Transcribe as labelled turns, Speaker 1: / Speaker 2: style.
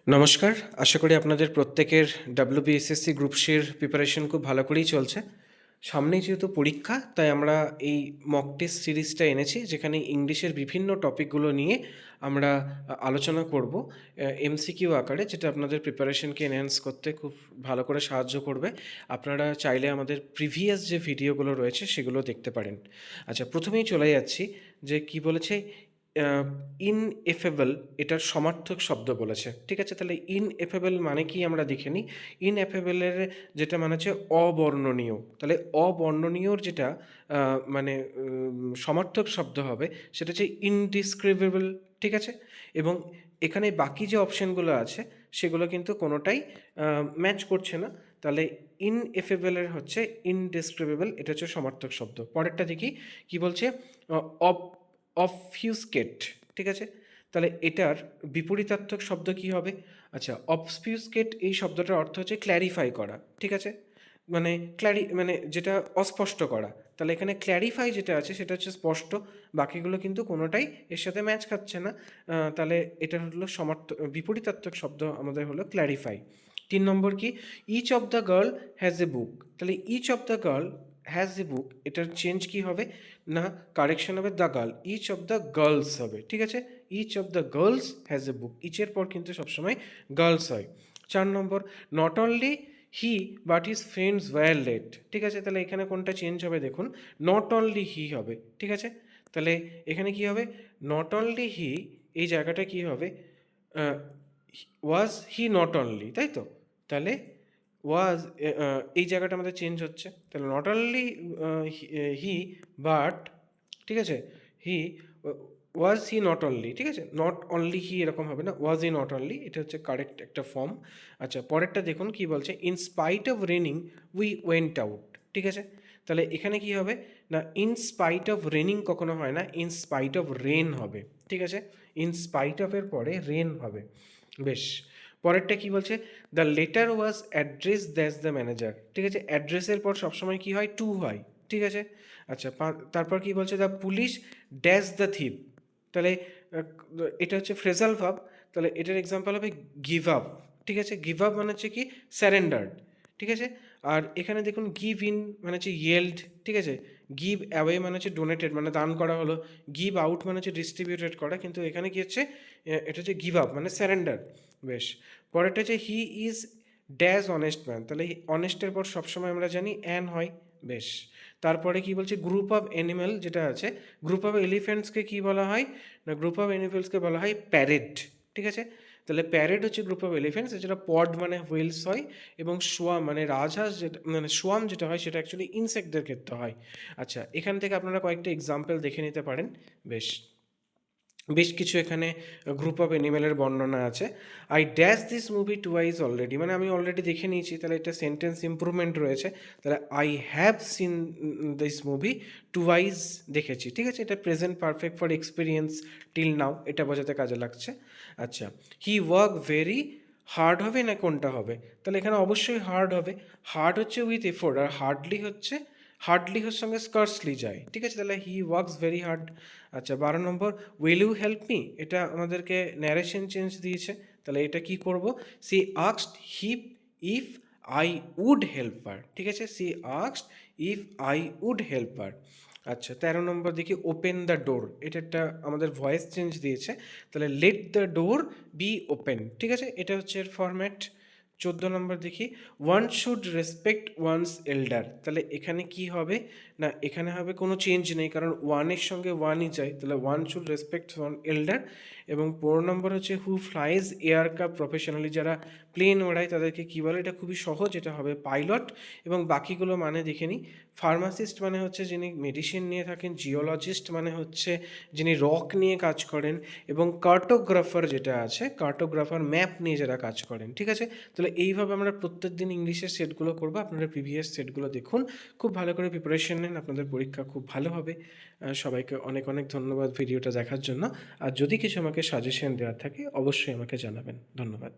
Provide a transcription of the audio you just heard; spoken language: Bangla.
Speaker 1: নমস্কার, আশা করি আপনাদের প্রত্যেকের ডাব্লিউবিএসএসসি গ্রুপ সির প্রিপারেশন খুব ভালো করেই চলছে। সামনেই যেহেতু পরীক্ষা, তাই আমরা এই মক টেস্ট সিরিজটা এনেছি, যেখানে ইংলিশের বিভিন্ন টপিকগুলো নিয়ে আমরা আলোচনা করব এমসিকিউ আকারে, যেটা আপনাদের প্রিপারেশনকে এনহ্যান্স করতে খুব ভালো করে সাহায্য করবে। আপনারা চাইলে আমাদের প্রিভিয়াস যে ভিডিওগুলো রয়েছে সেগুলো দেখতে পারেন। আচ্ছা, প্রথমেই চলে যাচ্ছি যে কি বলেছে ইনএফেবল, এটার সমার্থক শব্দ বলেছে। ঠিক আছে, তাহলে ইনএফেবল মানে কি আমরা দেখে নিই। ইনএফেবলের যেটা মানে হচ্ছে অবর্ণনীয়, তাহলে অবর্ণনীয়র যেটা মানে সমার্থক শব্দ হবে সেটা হচ্ছে ইনডিসক্রিবেবল। ঠিক আছে, এবং এখানে বাকি যে অপশানগুলো আছে সেগুলো কিন্তু কোনোটাই ম্যাচ করছে না। তাহলে ইনএফেবলের হচ্ছে ইনডিসক্রিবেবল, এটা হচ্ছে সমার্থক শব্দ। পরেরটা দেখি কি বলছে, অবফিউস্কেট। ঠিক আছে, তাহলে এটার বিপরীতার্থক শব্দ কি হবে? আচ্ছা, অবফিউস্কেট এই শব্দটার অর্থ হচ্ছে ক্ল্যারিফাই করা। ঠিক আছে, মানে মানে যেটা অস্পষ্ট করা। তাহলে এখানে ক্ল্যারিফাই যেটা আছে সেটা হচ্ছে স্পষ্ট, বাকিগুলো কিন্তু কোনোটাই এর সাথে ম্যাচ খাচ্ছে না। তাহলে এটা হলো বিপরীতার্থক শব্দ আমাদের হলো ক্ল্যারিফাই। 3 নম্বর কি, each of the girl has a book. তাহলে each of the girl has a book, এটার চেঞ্জ কি হবে না, কারেকশন হবে the girl, each of the girls হবে। ঠিক আছে, each of the girls has a book, ইচের পর কিন্তু সবসময় গার্লস হয়। 4 নম্বর, not only he but his friends were late. ঠিক আছে, তাহলে এখানে কোনটা চেঞ্জ হবে দেখুন, নট অনলি হি হবে। ঠিক আছে, তাহলে এখানে কি হবে, নট অনলি হি, এই জায়গাটা কি হবে, ওয়াজ হি নট অনলি, তাই তো। তাহলে ওয়াজ, এই জায়গাটা আমাদের চেঞ্জ হচ্ছে, তাহলে নট অনলি হি বাট, ঠিক আছে, হি ওয়াজ হি নট অনলি। ঠিক আছে, নট অনলি হি এরকম হবে না, ওয়াজ হি নট অনলি, এটা হচ্ছে কারেক্ট একটা ফর্ম। আচ্ছা, পরেরটা দেখুন কি বলছে, in spite of raining we went out. ঠিক আছে, তাহলে এখানে কি হবে না, ইন স্পাইট অফ রেনিং কখনো হয় না, ইন স্পাইট অফ রেন হবে। ঠিক আছে, ইন স্পাইট অফ এর পরে রেন হবে। বেশ, পরেরটা কি বলছে, the letter was address that's the manager. ঠিক আছে, অ্যাড্রেসের পর সবসময় কি হয়, টু হয়। ঠিক আছে, আচ্ছা, তারপর কি বলছে, the police dash the thief. তাহলে এটা হচ্ছে ফ্রেজাল ভাব, তাহলে এটার এক্সাম্পল হবে গিভ আপ। ঠিক আছে, গিভ আপ মানে হচ্ছে কি স্যারেন্ডার্ড। ঠিক আছে, আর এখানে দেখুন গিভ ইন মানে হচ্ছে ইয়েল্ড। ঠিক আছে, গিভ অ্যাওয়ে মানে হচ্ছে ডোনেটেড, মানে দান করা হলো। গিভ আউট মানে হচ্ছে ডিস্ট্রিবিউটেড করা, কিন্তু এখানে কি হচ্ছে, এটা হচ্ছে গিভ আপ মানে স্যারেন্ডার। বেশ, পরেরটা হচ্ছে he is dash honest man, তাহলে অনেস্টের পর সবসময় আমরা জানি অ্যান হয়। বেশ, তারপরে কি বলছে, গ্রুপ অফ অ্যানিম্যাল যেটা আছে, গ্রুপ অফ এলিফ্যান্টসকে কি বলা হয় না, গ্রুপ অফ এনিমেলসকে বলা হয় প্যারেড। ঠিক আছে, তাহলে প্যারেড হচ্ছে গ্রুপ অফ এলিফ্যান্টস, যেটা পড মানে হুইলস হয়, এবং সোয়াম মানে রাজহাঁস, যেটা মানে সোয়াম যেটা হয় সেটা অ্যাকচুয়ালি ইনসেক্টদের ক্ষেত্রে হয়। আচ্ছা, এখান থেকে আপনারা কয়েকটা এক্সাম্পল দেখে নিতে পারেন। বেশ কিছু এখানে গ্রুপ অফ অ্যানিমেলের বর্ণনা আছে। I dash this movie twice already, মানে আমি অলরেডি দেখে নিয়েছি, তাহলে এটা সেন্টেন্স ইম্প্রুভমেন্ট রয়েছে। তাহলে I have seen this movie twice, দেখেছি। ঠিক আছে, এটা present perfect for experience till now, এটা বোঝাতে কাজে লাগছে। আচ্ছা, হি ওয়ার্ক ভেরি হার্ড হবে না কোনটা হবে, তাহলে এখানে অবশ্যই হার্ড হবে। হার্ড হচ্ছে উইথ এফোর্ট, আর হার্ডলির সঙ্গে স্কার্সলি যায়। ঠিক আছে, তাহলে হি ওয়ার্কস ভেরি হার্ড। আচ্ছা, 12 number, will you help me, এটা আমাদেরকে ন্যারেশন চেঞ্জ দিয়েছে, তাহলে এটা কি করব, she asked hip if I would help her. ঠিক আছে, she asked if I would help her. আচ্ছা, 13 নম্বর দেখি, ওপেন দ্য ডোর, এটা একটা আমাদের ভয়েস চেঞ্জ দিয়েছে, তাহলে let the door be open. ঠিক আছে, এটা হচ্ছে এর ফরম্যাট। 14 নম্বর দেখি, one should respect one's elder, তাহলে এখানে কি হবে না, এখানে হবে কোনো চেঞ্জ নেই, কারণ ওয়ানের সঙ্গে ওয়ানই যায়, তাহলে ওয়ান শুড রেসপেক্ট ওয়ান এল্ডার। এবং 15 নম্বর হচ্ছে, হু ফ্লাইজ এয়ারক্রাফট প্রফেশনালি, যারা প্লেন ওড়ায় তাদেরকে কী বলে, এটা খুবই সহজ, এটা হবে পাইলট। এবং বাকিগুলো মানে দেখে নিই, ফার্মাসিস্ট মানে হচ্ছে যিনি মেডিসিন নিয়ে থাকেন, জিওলজিস্ট মানে হচ্ছে যিনি রক নিয়ে কাজ করেন, এবং কার্টোগ্রাফার যেটা আছে, কার্টোগ্রাফার ম্যাপ নিয়ে যারা কাজ করেন। ঠিক আছে, তাহলে এইভাবে আমরা প্রত্যেক দিন ইংলিশের সেটগুলো করবো, আপনারা প্রিভিয়াস সেটগুলো দেখুন, খুব ভালো করে প্রিপারেশন নেন, আপনাদের পরীক্ষা খুব ভালো হবে। সবাইকে অনেক অনেক ধন্যবাদ ভিডিওটা দেখার জন্য। আর যদি কিছু আমাকে সাজেশন দেওয়ার থাকে অবশ্যই আমাকে জানাবেন। ধন্যবাদ।